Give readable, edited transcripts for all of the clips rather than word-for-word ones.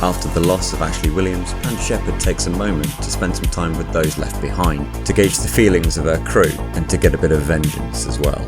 After the loss of Ashley Williams, Panda Shepard takes a moment to spend some time with those left behind, to gauge the feelings of her crew and to get a bit of vengeance as well.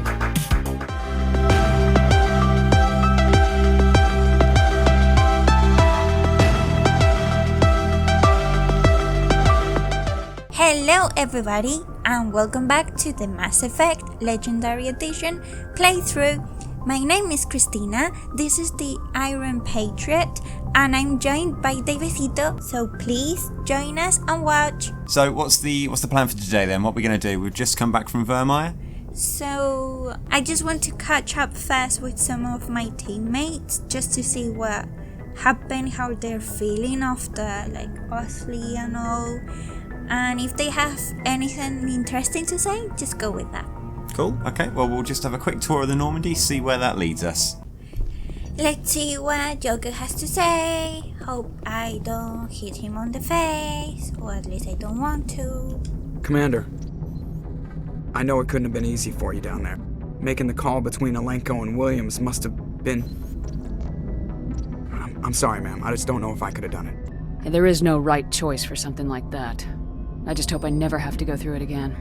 Hello everybody, and welcome back to the Mass Effect Legendary Edition playthrough. My name is Christina, this is the Iron Patriot, and I'm joined by Davidito, so please join us and watch. So what's the plan for today then? What are we going to do? We've just come back from Vermeer? So I just want to catch up first with some of my teammates, just to see what happened, how they're feeling after Osley and all. And if they have anything interesting to say, just go with that. Cool, okay, well we'll just have a quick tour of the Normandy, see where that leads us. Let's see what Joker has to say. Hope I don't hit him on the face, or at least I don't want to. Commander, I know it couldn't have been easy for you down there. Making the call between Alenko and Williams must have been... I'm sorry, ma'am, I just don't know if I could have done it. There is no right choice for something like that. I just hope I never have to go through it again.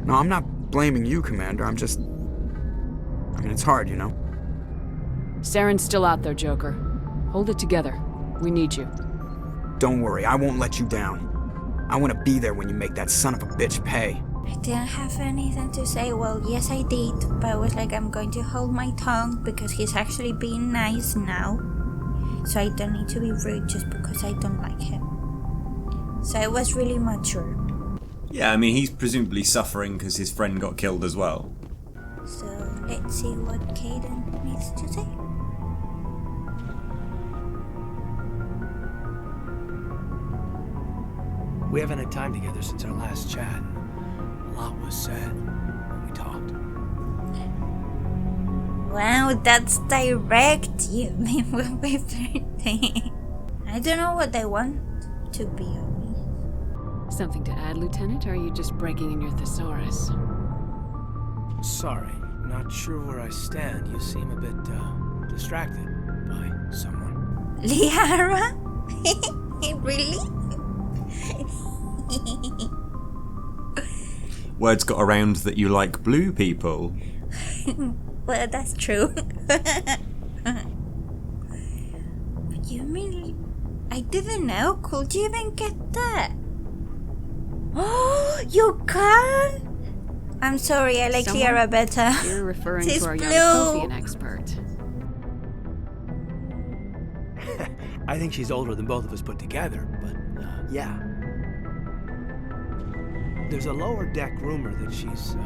No, I'm not blaming you, Commander. It's hard, you know? Saren's still out there, Joker. Hold it together. We need you. Don't worry, I won't let you down. I want to be there when you make that son of a bitch pay. I didn't have anything to say. Well, yes I did, but I was like, I'm going to hold my tongue because he's actually being nice now. So I don't need to be rude just because I don't like him. So it was really mature. Yeah, I mean, he's presumably suffering because his friend got killed as well. So let's see what Caden needs to say. We haven't had time together since our last chat. A lot was said when we talked. Wow, that's direct. You mean when we flirting? I don't know what I want, to be honest. Something to add, Lieutenant, or are you just breaking in your thesaurus? Sorry, not sure where I stand. You seem a bit, distracted by someone. Liara? Really? Words got around that you like blue people. Well, that's true. You mean... I didn't know. Could you even get that? Oh, you can? I'm sorry, I like Liara better. You're referring She's to our blue. young Prothean expert. I think she's older than both of us put together, but, yeah. There's a lower deck rumor that she's,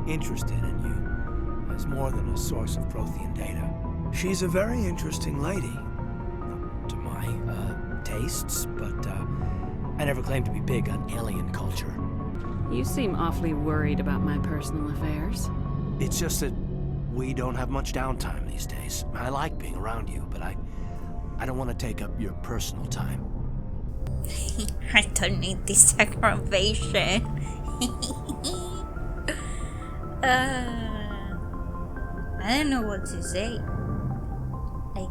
interested in you as more than a source of Prothean data. She's a very interesting lady. Not to my, tastes, but, I never claimed to be big on alien culture. You seem awfully worried about my personal affairs. It's just that we don't have much downtime these days. I like being around you, but I don't want to take up your personal time. I don't need this aggravation. I don't know what to say.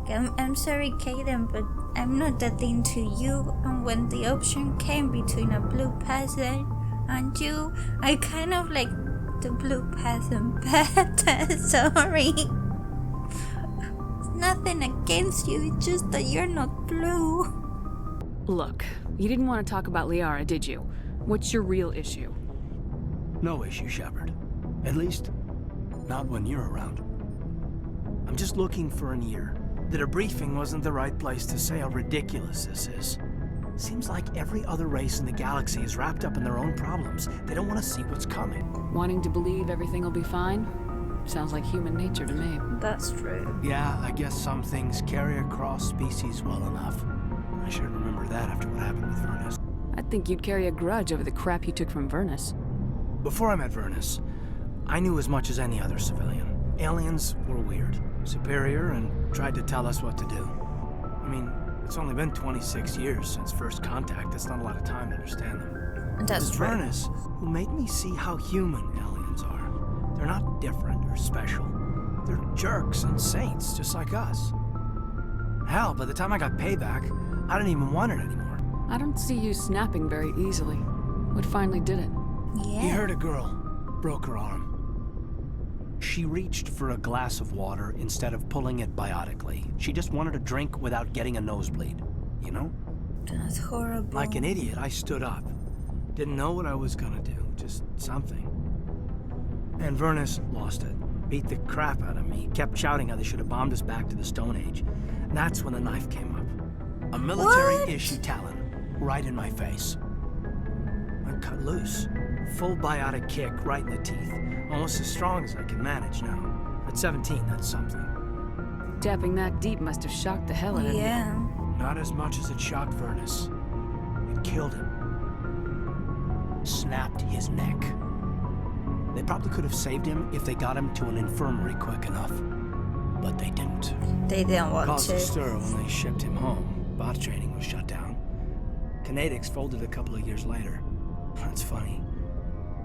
I'm sorry, Caden, but I'm not that into you, and when the option came between a blue person and you, I kind of like the blue person better. Sorry. It's nothing against you, it's just that you're not blue. Look, you didn't want to talk about Liara, did you? What's your real issue? No issue, Shepard. At least, not when you're around. I'm just looking for an ear. The debriefing wasn't the right place to say how ridiculous this is. Seems like every other race in the galaxy is wrapped up in their own problems. They don't want to see what's coming. Wanting to believe everything will be fine? Sounds like human nature to me. That's true. Yeah, I guess some things carry across species well enough. I should remember that after what happened with Vernus. I'd think you'd carry a grudge over the crap you took from Vernus. Before I met Vernus, I knew as much as any other civilian. Aliens were weird, superior, and tried to tell us what to do. I mean, it's only been 26 years since first contact. That's not a lot of time to understand them. That's It was true. Vernus who made me see how human aliens are. They're not different or special. They're jerks and saints, just like us. Hell, by the time I got payback, I didn't even want it anymore. I don't see you snapping very easily. What finally did it? Yeah. He hurt a girl, broke her arm. She reached for a glass of water instead of pulling it biotically. She just wanted a drink without getting a nosebleed, you know? That's horrible. Like an idiot, I stood up. Didn't know what I was gonna do, just something. And Vernus lost it. Beat the crap out of me. Kept shouting how they should have bombed us back to the Stone Age. And that's when the knife came up. A military-issue talon, right in my face. I cut loose. Full biotic kick right in the teeth. Almost as strong as I can manage now. At 17, that's something. Tapping that deep must have shocked the hell out of you. Yeah. Not as much as it shocked Vernus. It killed him. Snapped his neck. They probably could have saved him if they got him to an infirmary quick enough. But they didn't. They didn't want Caused to. a stir when they shipped him home. Bot training was shut down. Kinetics folded a couple of years later. That's funny.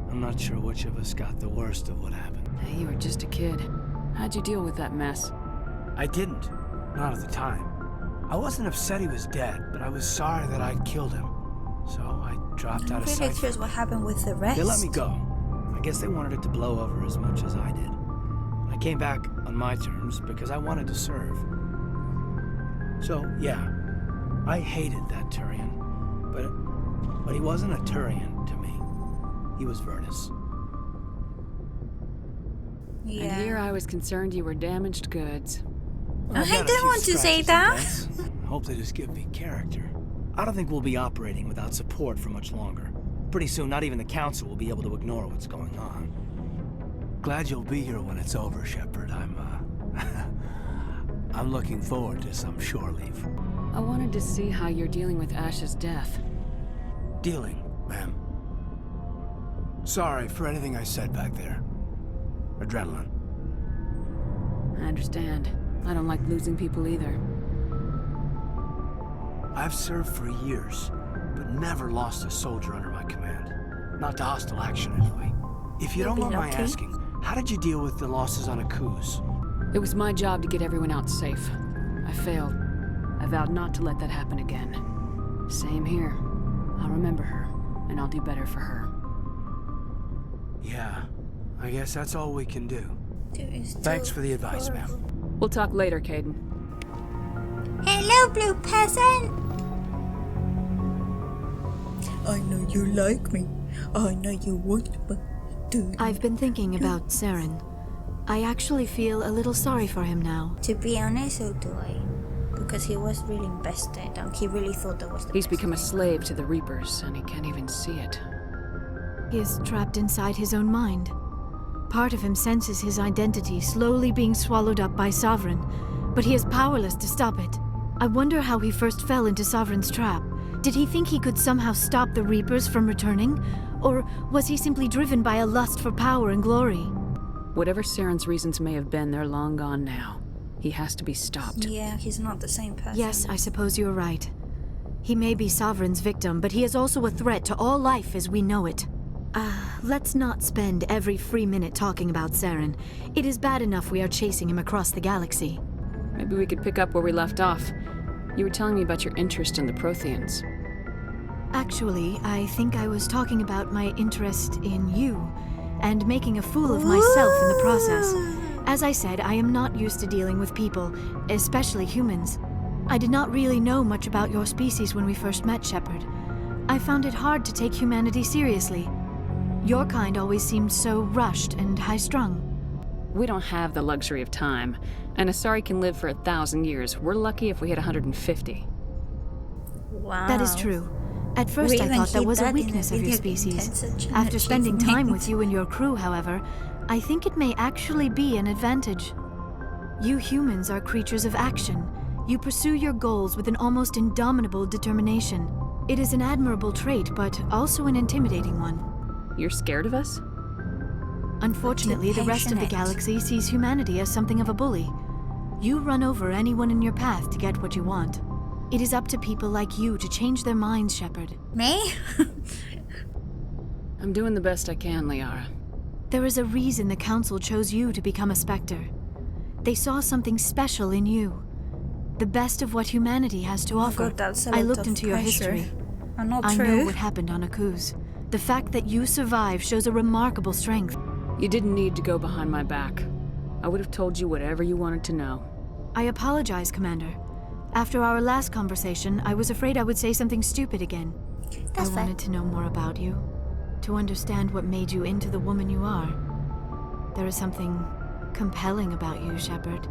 I'm not sure which of us got the worst of what happened. Hey, you were just a kid. How'd you deal with that mess? I didn't. Not at the time. I wasn't upset he was dead, but I was sorry that I'd killed him. So I dropped out I'm of really sight. curious what happened with the rest. They let me go. I guess they wanted it to blow over as much as I did. I came back on my terms because I wanted to serve. So, yeah, I hated that Turian. But he wasn't a Turian to me. He was Vernus. Yeah. And here I was concerned you were damaged goods. I I've got a didn't few want to say scratches that. and dents. Hope they just give me character. I don't think we'll be operating without support for much longer. Pretty soon, not even the Council will be able to ignore what's going on. Glad you'll be here when it's over, Shepard. I'm looking forward to some shore leave. I wanted to see how you're dealing with Ash's death. Dealing, ma'am. Sorry for anything I said back there. Adrenaline. I understand. I don't like losing people either. I've served for years, but never lost a soldier under my command. Not to hostile action, anyway. If you You'll don't be mind my lucky. asking, how did you deal with the losses on Akuz? It was my job to get everyone out safe. I failed. I vowed not to let that happen again. Same here. I'll remember her, and I'll do better for her. Yeah, I guess that's all we can do. There is Thanks still for the advice, horrible. ma'am. We'll talk later, Caden. Hello, blue peasant. I know you like me. I know you want me. I've been thinking about Saren. I actually feel a little sorry for him now. To be honest, so do I. Because he was really invested and he really thought that was the He's best become a thing. slave to the Reapers, and he can't even see it. He is trapped inside his own mind. Part of him senses his identity slowly being swallowed up by Sovereign, but he is powerless to stop it. I wonder how he first fell into Sovereign's trap. Did he think he could somehow stop the Reapers from returning? Or was he simply driven by a lust for power and glory? Whatever Saren's reasons may have been, they're long gone now. He has to be stopped. Yeah, he's not the same person. Yes, I suppose you're right. He may be Sovereign's victim, but he is also a threat to all life as we know it. Let's not spend every free minute talking about Saren. It is bad enough we are chasing him across the galaxy. Maybe we could pick up where we left off. You were telling me about your interest in the Protheans. Actually, I think I was talking about my interest in you, and making a fool of myself in the process. As I said, I am not used to dealing with people, especially humans. I did not really know much about your species when we first met, Shepard. I found it hard to take humanity seriously. Your kind always seemed so rushed and high-strung. We don't have the luxury of time, and Asari can live for 1,000 years. We're lucky if we hit 150. Wow. That is true. At first We I even thought that keep was a that in weakness a of your video game species. tense such an After spending time achievement. with you and your crew, however, I think it may actually be an advantage. You humans are creatures of action. You pursue your goals with an almost indomitable determination. It is an admirable trait, but also an intimidating one. You're scared of us? Unfortunately, the rest of the passionate. galaxy sees humanity as something of a bully. You run over anyone in your path to get what you want. It is up to people like you to change their minds, Shepard. Me? I'm doing the best I can, Liara. There is a reason the Council chose you to become a Spectre. They saw something special in you. The best of what humanity has to offer. God, that's a I lot looked of into your pressure. history. Not I true. know what happened on Akuz. The fact that you survived shows a remarkable strength. You didn't need to go behind my back. I would have told you whatever you wanted to know. I apologize, Commander. After our last conversation, I was afraid I would say something stupid again. That's I fine. wanted to know more about you, to understand what made you into the woman you are. There is something compelling about you, Shepard.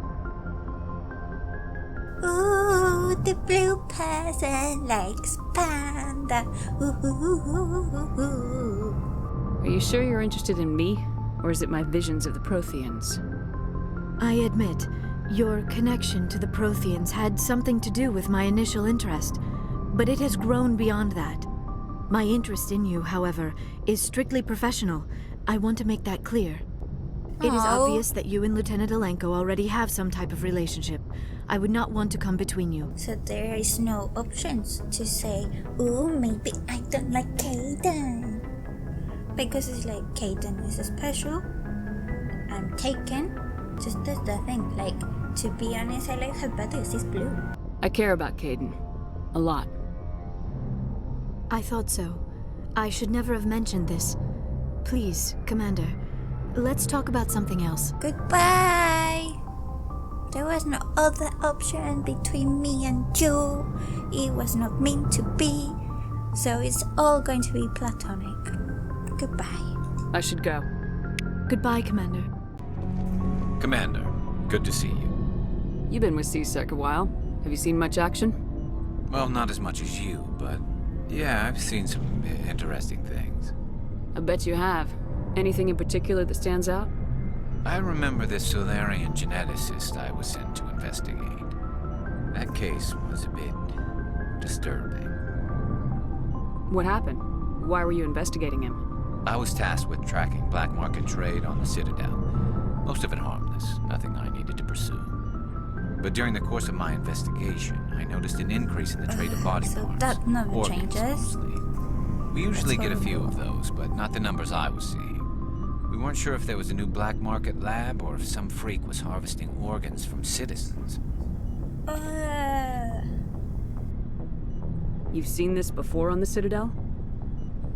Ooh, the blue person likes Panda. Ooh. Are you sure you're interested in me, or is it my visions of the Protheans? I admit, your connection to the Protheans had something to do with my initial interest, but it has grown beyond that. My interest in you, however, is strictly professional. I want to make that clear. It is Oh. obvious that you and Lieutenant Alenko already have some type of relationship. I would not want to come between you. So there is no options to say, ooh, maybe I don't like Caden. Because it's like, Caden is special. I'm taken. Just that's the thing. Like, to be honest, I like her better because she's blue. I care about Caden. A lot. I thought so. I should never have mentioned this. Please, Commander, let's talk about something else. Goodbye. There was no other option between me and you. It was not meant to be. So it's all going to be platonic. Goodbye. I should go. Goodbye, Commander. Commander, good to see you. You've been with CSEC a while. Have you seen much action? Well, not as much as you, but yeah, I've seen some interesting things. I bet you have. Anything in particular that stands out? I remember this Solarian geneticist I was sent to investigate. That case was a bit disturbing. What happened? Why were you investigating him? I was tasked with tracking black market trade on the Citadel. Most of it harmless, nothing I needed to pursue. But during the course of my investigation, I noticed an increase in the trade of body So parts. that never organs changes. mostly. We usually That's get a few horrible. of those, but not the numbers I was seeing. We weren't sure if there was a new black market lab or if some freak was harvesting organs from citizens. You've seen this before on the Citadel?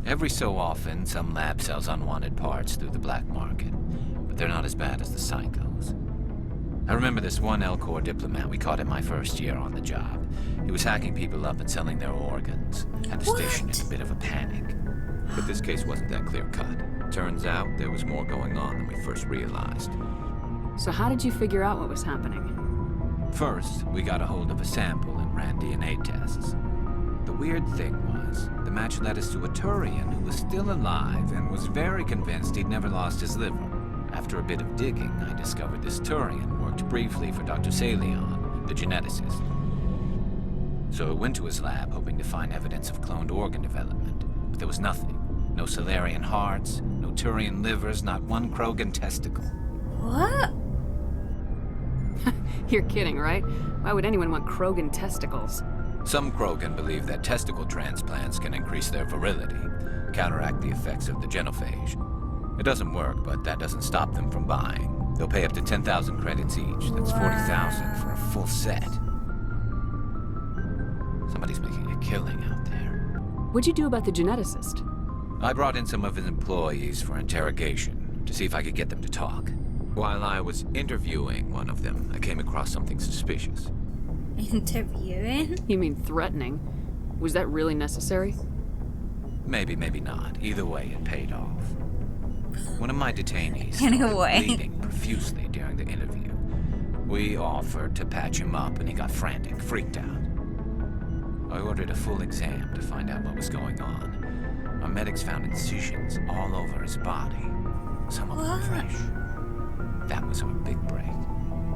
Every so often, some lab sells unwanted parts through the black market, but they're not as bad as the psychos. I remember this one L-Corps diplomat we caught in my first year on the job. He was hacking people up and selling their organs. Had the station in a bit of a panic. But this case wasn't that clear-cut. Turns out there was more going on than we first realized. So how did you figure out what was happening? First, we got a hold of a sample and ran DNA tests. The weird thing was, the match led us to a Turian who was still alive and was very convinced he'd never lost his liver. After a bit of digging, I discovered this Turian worked briefly for Dr. Salion, the geneticist. So I went to his lab hoping to find evidence of cloned organ development, but there was nothing. No Solarian hearts, no Turian livers, not one Krogan testicle. What? You're kidding, right? Why would anyone want Krogan testicles? Some Krogan believe that testicle transplants can increase their virility, counteract the effects of the genophage. It doesn't work, but that doesn't stop them from buying. They'll pay up to 10,000 credits each. That's 40,000 for a full set. Somebody's making a killing out there. What'd you do about the geneticist? I brought in some of his employees for interrogation to see if I could get them to talk. While I was interviewing one of them, I came across something suspicious. Interviewing? You mean threatening? Was that really necessary? Maybe, maybe not. Either way, it paid off. One of my detainees Anyway. started bleeding profusely during the interview. We offered to patch him up and he got frantic, freaked out. I ordered a full exam to find out what was going on. Our medics found incisions all over his body, some of them fresh. That was our big break.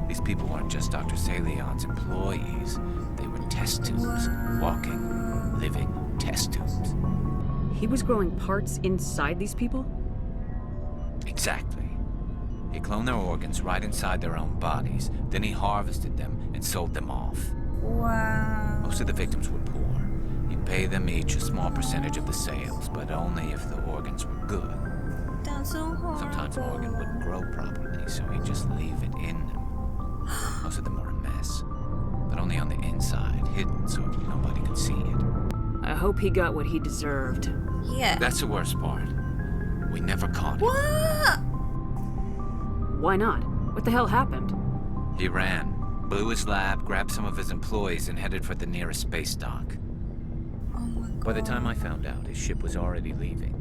These people weren't just Dr. Salion's employees. They were test tubes, walking, living test tubes. He was growing parts inside these people? Exactly. He cloned their organs right inside their own bodies, then he harvested them and sold them off. Wow. Most of the victims were poor. He'd pay them each a small percentage of the sales, but only if the organs were good. That's so horrible. Sometimes an organ wouldn't grow properly, so he'd just leave it in them. Most of them were a mess, but only on the inside, hidden so nobody could see it. I hope he got what he deserved. Yeah. That's the worst part. We never caught him. What? Why not? What the hell happened? He ran, blew his lab, grabbed some of his employees, and headed for the nearest space dock. Oh my god. By the time I found out, his ship was already leaving.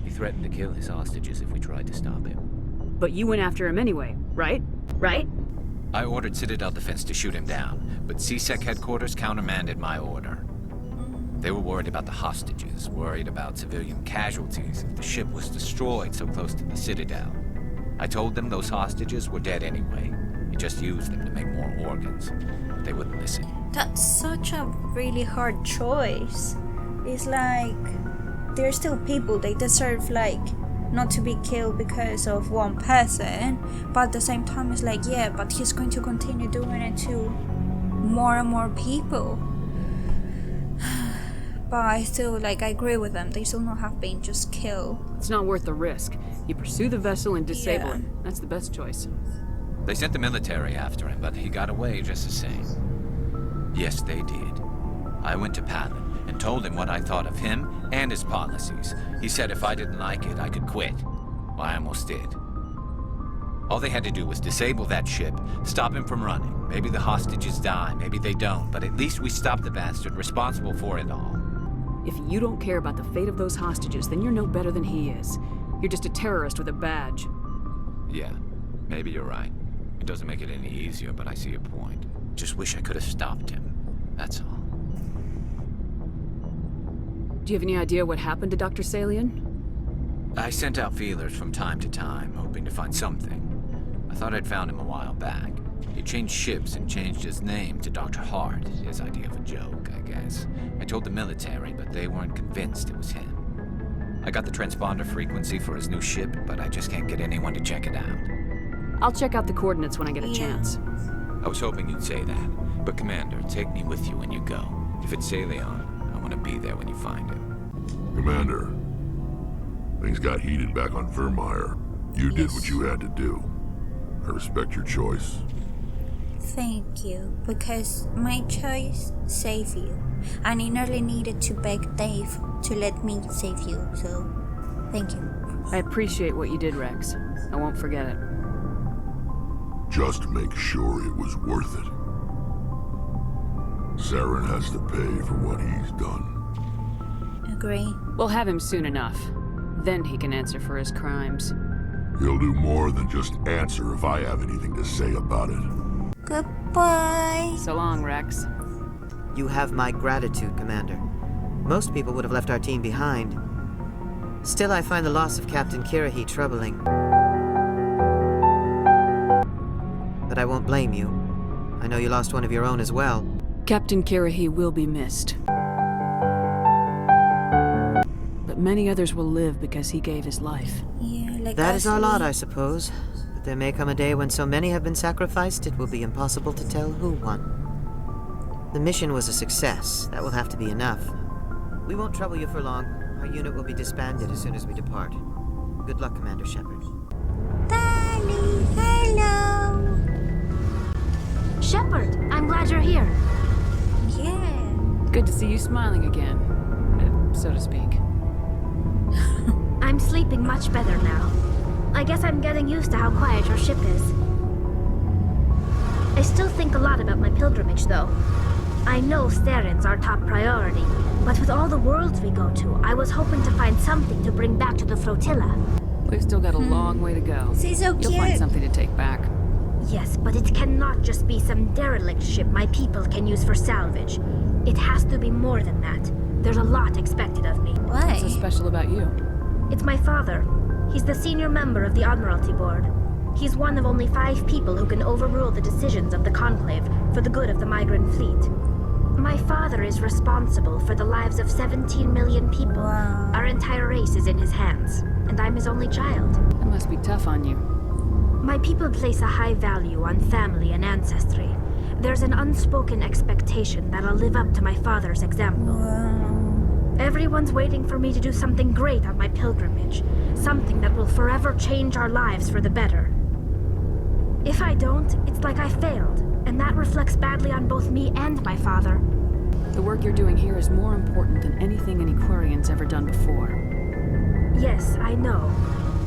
He threatened to kill his hostages if we tried to stop him. But you went after him anyway, right? Right? I ordered Citadel Defense to shoot him down, but CSEC headquarters countermanded my order. They were worried about the hostages, worried about civilian casualties if the ship was destroyed so close to the Citadel. I told them those hostages were dead anyway. He just used them to make more organs. But they wouldn't listen. That's such a really hard choice. It's like there's still people they deserve like not to be killed because of one person, but at the same time it's like yeah, but he's going to continue doing it to more and more people. But I still I agree with them. They still not have been just killed. It's not worth the risk. You pursue the vessel and disable Yeah. him. That's the best choice. They sent the military after him, but he got away just the same. Yes, they did. I went to Palin and told him what I thought of him and his policies. He said if I didn't like it, I could quit. Well, I almost did. All they had to do was disable that ship, stop him from running. Maybe the hostages die, maybe they don't, but at least we stopped the bastard responsible for it all. If you don't care about the fate of those hostages, then you're no better than he is. You're just a terrorist with a badge. Yeah, maybe you're right. It doesn't make it any easier, but I see your point. Just wish I could have stopped him. That's all. Do you have any idea what happened to Dr. Salian? I sent out feelers from time to time, hoping to find something. I thought I'd found him a while back. He changed ships and changed his name to Dr. Hart, his idea of a joke, I guess. I told the military, but they weren't convinced it was him. I got the transponder frequency for his new ship, but I just can't get anyone to check it out. I'll check out the coordinates when I get a chance. I was hoping you'd say that, but Commander, take me with you when you go. If it's Salion, I want to be there when you find him. Commander, things got heated back on Vermeer. You did what you had to do. I respect your choice. Thank you, because my choice saved you. And I nearly needed to beg Dave to let me save you, so thank you. I appreciate what you did, Wrex. I won't forget it. Just make sure it was worth it. Saren has to pay for what he's done. Agree. We'll have him soon enough. Then he can answer for his crimes. He'll do more than just answer if I have anything to say about it. Goodbye. So long, Wrex. You have my gratitude, Commander. Most people would have left our team behind. Still, I find the loss of Captain Kirahi troubling. But I won't blame you. I know you lost one of your own as well. Captain Kirahi will be missed. But many others will live because he gave his life. Yeah, That is our lot, I suppose. But there may come a day when so many have been sacrificed, it will be impossible to tell who won. The mission was a success. That will have to be enough. We won't trouble you for long. Our unit will be disbanded as soon as we depart. Good luck, Commander Shepard. Darling, hello. Shepard, I'm glad you're here. Yeah. Good to see you smiling again, so to speak. I'm sleeping much better now. I guess I'm getting used to how quiet your ship is. I still think a lot about my pilgrimage, though. I know Steren's our top priority, but with all the worlds we go to, I was hoping to find something to bring back to the flotilla. We've still got a long way to go. She's so You'll find cute. something to take back. Yes, but it cannot just be some derelict ship my people can use for salvage. It has to be more than that. There's a lot expected of me. Why? What's so special about you? It's my father. He's the senior member of the Admiralty Board. He's one of only 5 people who can overrule the decisions of the Conclave for the good of the migrant fleet. My father is responsible for the lives of 17 million people. Wow. Our entire race is in his hands, and I'm his only child. That must be tough on you. My people place a high value on family and ancestry. There's an unspoken expectation that I'll live up to my father's example. Wow. Everyone's waiting for me to do something great on my pilgrimage, something that will forever change our lives for the better. If I don't, it's like I failed, and that reflects badly on both me and my father. The work you're doing here is more important than anything an Aquarian's ever done before. Yes, I know.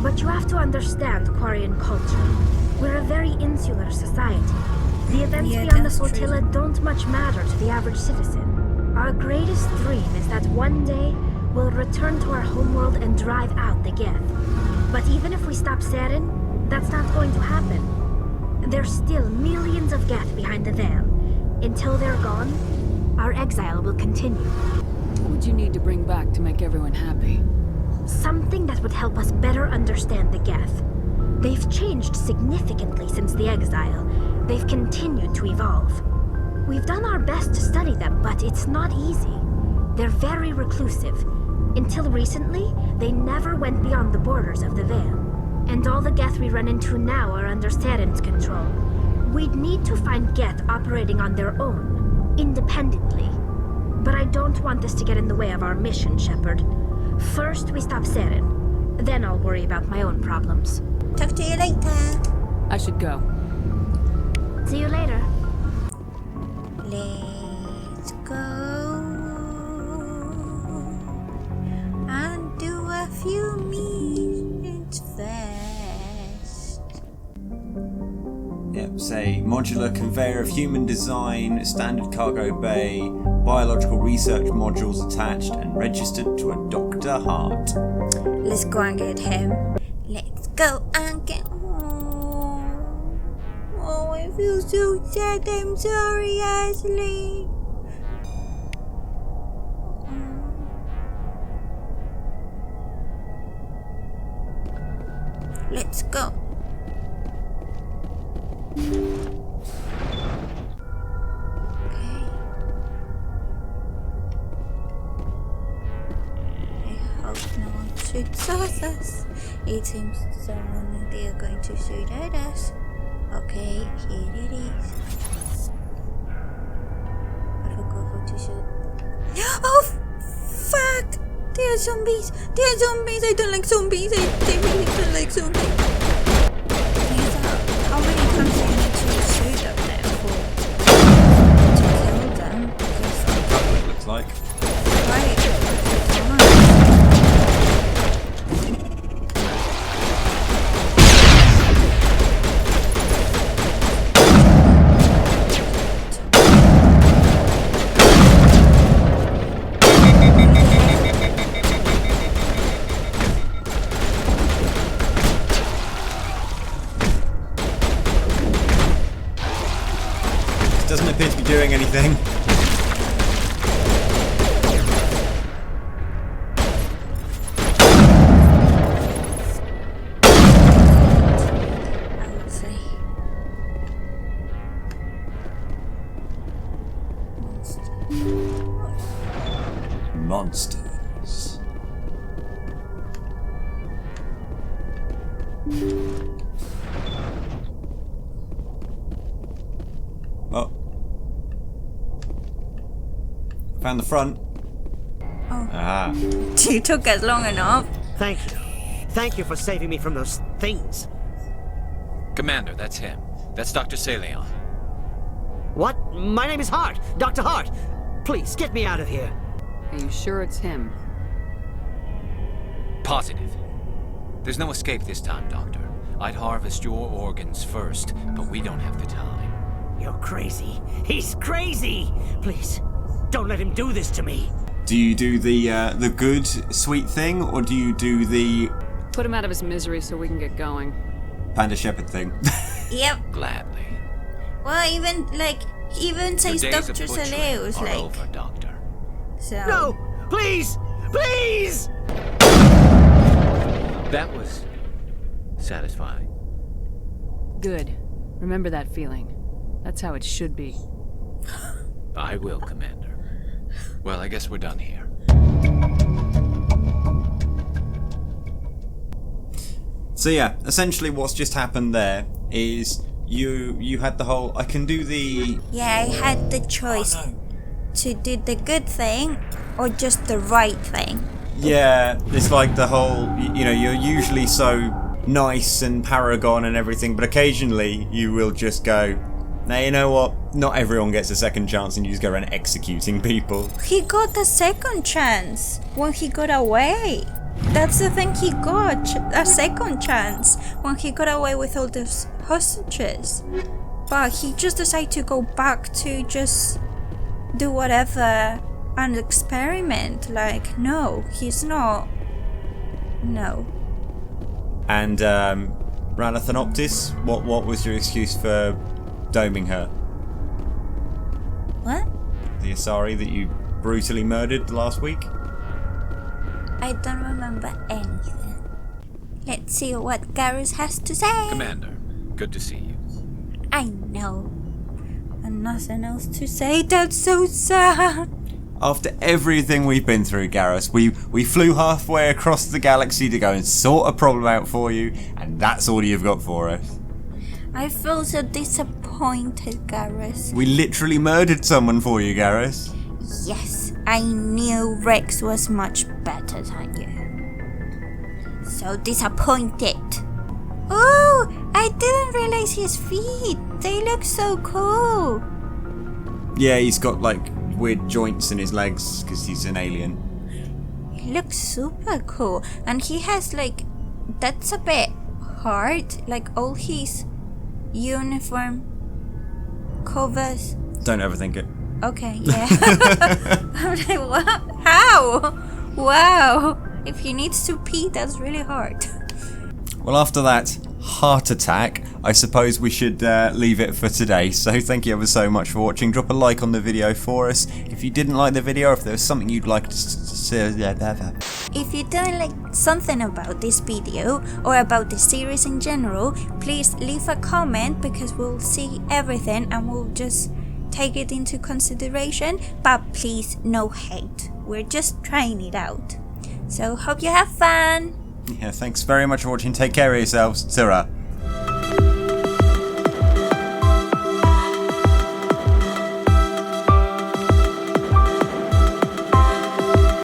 But you have to understand Quarian culture. We're a very insular society. The events beyond the flotilla don't much matter to the average citizen. Our greatest dream is that one day we'll return to our homeworld and drive out the Geth. But even if we stop Saren, that's not going to happen. There's still millions of Geth behind the veil. Until they're gone, our exile will continue. What would you need to bring back to make everyone happy? Something that would help us better understand the Geth. They've changed significantly since the exile. They've continued to evolve. We've done our best to study them, but it's not easy. They're very reclusive. Until recently, they never went beyond the borders of the Veil. And all the Geth we run into now are under Saren's control. We'd need to find Geth operating on their own, independently. But I don't want this to get in the way of our mission, Shepard. First, we stop Saren. Then I'll worry about my own problems. Talk to you later. I should go. See you later. Let's go and do a few missions first. Yep, say modular conveyor of human design, standard cargo bay, biological research modules attached and registered to a Dr. Hart. Let's go and get him. Let's go and get. Oh, I feel so sad. I'm sorry, Ashley. Let's go. Okay. I hope no one shoots at us. It seems someone they are going to shoot at us. Okay, here it is. I forgot how to shoot. Oh, fuck! They are zombies! They are zombies! I don't like zombies! I really don't like zombies. How many times do you need to shoot at them to kill them? That's what it looks like. Right. Doesn't appear to be doing anything. I would say. Monsters. Oh. Found the front. Oh. Ah. You took us long enough. Thank you. Thank you for saving me from those things. Commander, that's him. That's Dr. Saleon. What? My name is Hart. Dr. Hart. Please, get me out of here. Are you sure it's him? Positive. There's no escape this time, Doctor. I'd harvest your organs first, but we don't have the time. You're crazy. He's crazy. Please, don't let him do this to me. Do you do the good, sweet thing, or do you do the Put him out of his misery so we can get going. Panda Shepard thing? Yep. Gladly. Well, even says Your days Dr. of butchering Saleo is are like. over, Doctor. So. No! Please! Please! That was satisfying. Good. Remember that feeling. That's how it should be. I will, Commander. Well, I guess we're done here. So yeah, essentially what's just happened there is you had the whole I can do the Yeah, I had the choice to do the good thing or just the right thing. yeah, it's like the whole you know, you're usually so nice and paragon and everything, but occasionally you will just go, Now, you know what? Not everyone gets a second chance and you just go around executing people. He got a second chance when he got away. That's the thing, he got a second chance when he got away with all those hostages. But he just decided to go back to just do whatever and experiment. Like, no, he's not. No. And, Raneth and Optis, what was your excuse for doming her? What? The Asari that you brutally murdered last week? I don't remember anything. Let's see what Garrus has to say. Commander, good to see you. I know. And nothing else to say. That's so sad. After everything we've been through, Garrus, we flew halfway across the galaxy to go and sort a problem out for you, and that's all you've got for us. I feel so disappointed, Garrus. We literally murdered someone for you, Garrus. Yes, I knew Wrex was much better than you. So disappointed. Oh, I didn't realize his feet. They look so cool. Yeah, he's got like weird joints in his legs because he's an alien. He looks super cool. And he has like, that's a bit hard. Like all his uniform covers. Don't overthink it. Okay, yeah. I'm like, what? How? Wow. If he needs to pee, that's really hard. Well, after that heart attack, I suppose we should leave it for today. So thank you ever so much for watching. Drop a like on the video for us. If you didn't like the video, if there was something you'd like to say, if you don't like something about this video or about the series in general, please leave a comment because we'll see everything and we'll just take it into consideration. But please, no hate. We're just trying it out. So hope you have fun. Yeah, thanks very much for watching. Take care of yourselves. Sirrah.